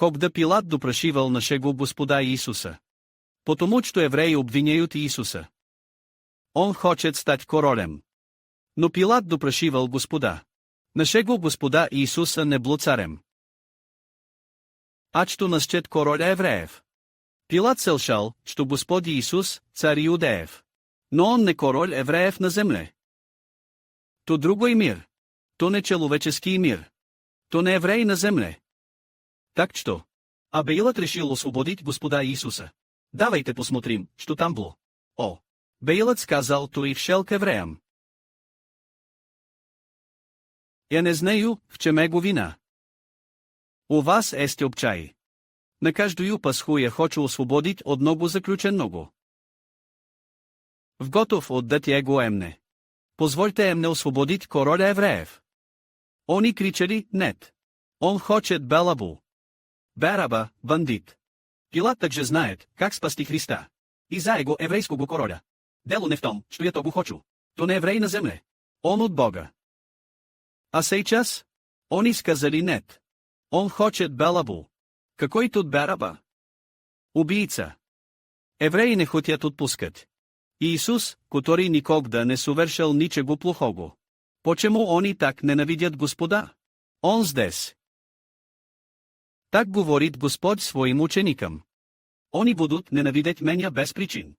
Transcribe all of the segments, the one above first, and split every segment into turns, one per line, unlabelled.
Когда Пилат допрашивал нашего Господа Иисуса. Потому что евреи обвиняют Иисуса. Он хочет стать королем. Но Пилат допрашивал Господа. Нашего Господа Иисуса не был царем. А что насчет короля евреев? Пилат селшал, что Господь Иисус – царь иудеев. Но он не король евреев на земле. То другой мир. То не человеческий мир. То не евреи на земле. Так что? А Пилат решил освободить Господа Иисуса. Давайте посмотрим, что там было. О! Пилат сказал то и вшел к евреям. Я не знаю, в чем его вина. У вас есть обчай. На каждую пасху я хочу освободить одного заключенного. В готов отдать его емне. Позвольте емне освободить короля евреев. Они кричали «нет». Он хочет Белабу. Бараба, бандит. Пилат также знает, как спасти Христа. И за его еврейского короля. Дело не в том, что я того хочу. То не еврей на земле. Он от Бога. А сейчас? Они сказали «нет». Он хочет Белабу. Какой тут Бараба? Убийца. Евреи не хотят отпускать. Иисус, который никогда не совершил ничего плохого. Почему они так ненавидят Господа? Он здесь. Так говорит Господь своим ученикам. Они будут ненавидеть меня без причин.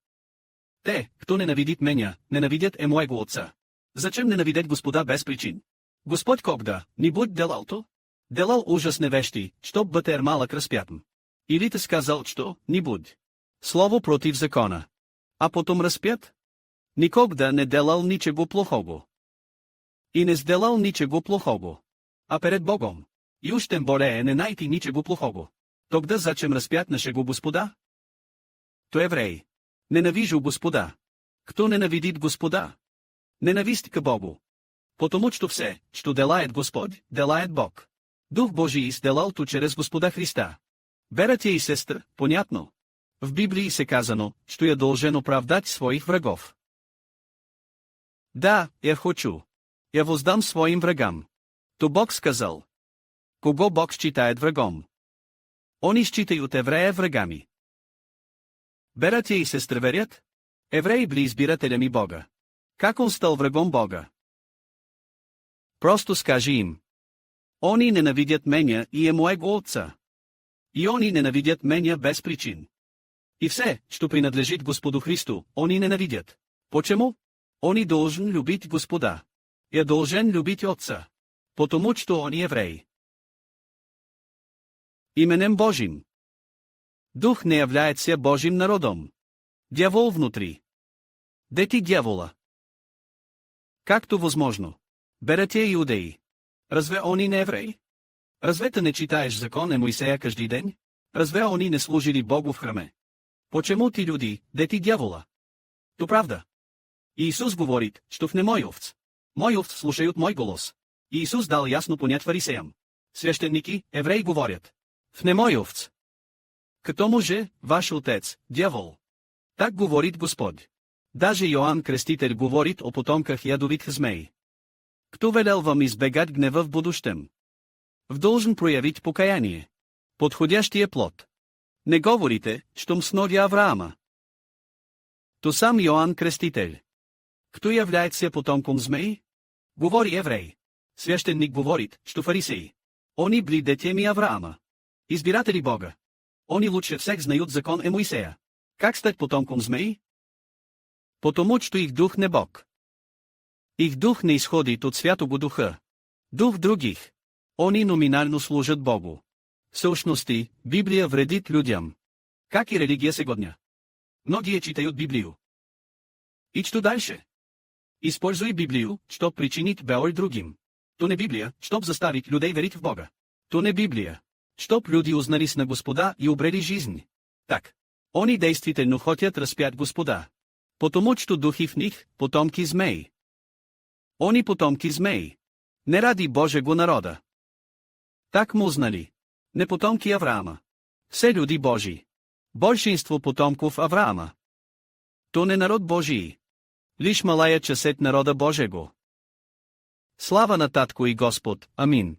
Те, кто ненавидит меня, ненавидят и моего Отца. Зачем ненавидеть Господа без причин? Господь когда-нибудь делал то? Делал ужасные вещи, чтоб бъдет малък разпятен. Или ты сказал что-нибудь? Слово против закона. А потом разпят? Никогда не делал ничего плохого. И не сделал ничего плохого. А перед Богом. И уж тем более не найти ничего плохого. Тогда зачем разпят нашего Господа? То еврей. Ненавижу Господа. Кто ненавидит Господа? Ненависть к Богу. Потому что все, что делает Господь, делает Бог. Дух Божий сделал то через Господа Христа. Братья и сестры, понятно? В Библии се казано, что я должен оправдать своих врагов. Да, я хочу. Я воздам своим врагам. То Бог сказал. Кого Бог считает врагом? Они считают еврея врагами. Братья и сестры верят? Евреи были избирателями Бога. Как он стал врагом Бога? Просто скажи им. Они ненавидят меня и моего Отца. И они ненавидят меня без причин. И все, что принадлежит Господу Христу, они ненавидят. Почему? Они должен любить Господа. Я должен любить Отца. Потому что они евреи. Именем Божьим. Дух не является Божьим народом. Дьявол внутри. Дети дьявола. Как то возможно? Братья иудеи. Разве они не евреи? Разве ты не читаешь закон Моисея каждый день? Разве они не служили Богу в храме? Почему ти люди, дети дьявола? То правда. Иисус говорит, что в не мой овц. Мой овц слушают мой голос. Иисус дал ясно понять фарисеям. Священники, евреи говорят. В не мой овц. К тому же, ваш отец, дьявол. Так говорит Господь. Даже Йоанн Креститель говорит о потомках ядовитых змей. Кто велел вам избегать гнева в будущем? Должен проявить покаяние. Подходящия плод. Не говорите, что сновидя Авраама. То сам Йоанн Креститель. Кто является потомком змей? Говори еврей. Священник говорит, что фарисеи. Они были детьми Авраама. Избиратели Бога. Они лучше всех знают закон Моисея. Как стать потомком змей? Потому что их дух не Бог. Их дух не исходит от Святого Духа. Дух других. Они номинально служат Богу. В същности, Библия вредит людям. Как и религия сегодня. Многие читают Библию. И что дальше? Используй Библию, чтоб причинить боль другим. То не Библия, чтоб заставить людей верить в Бога. То не Библия, чтоб люди узнались на Господа и обрели жизнь. Так. Они действительно хотят разпять Господа. Потому что духи в них, потомки змей. Они потомки змей. Не ради Божьего народа. Так му знали. Не потомки Авраама. Все люди Божии. Большинство потомков Авраама. То не народ Божий. Лиш малая част народа Божего. Слава на Татко и Господ, амин.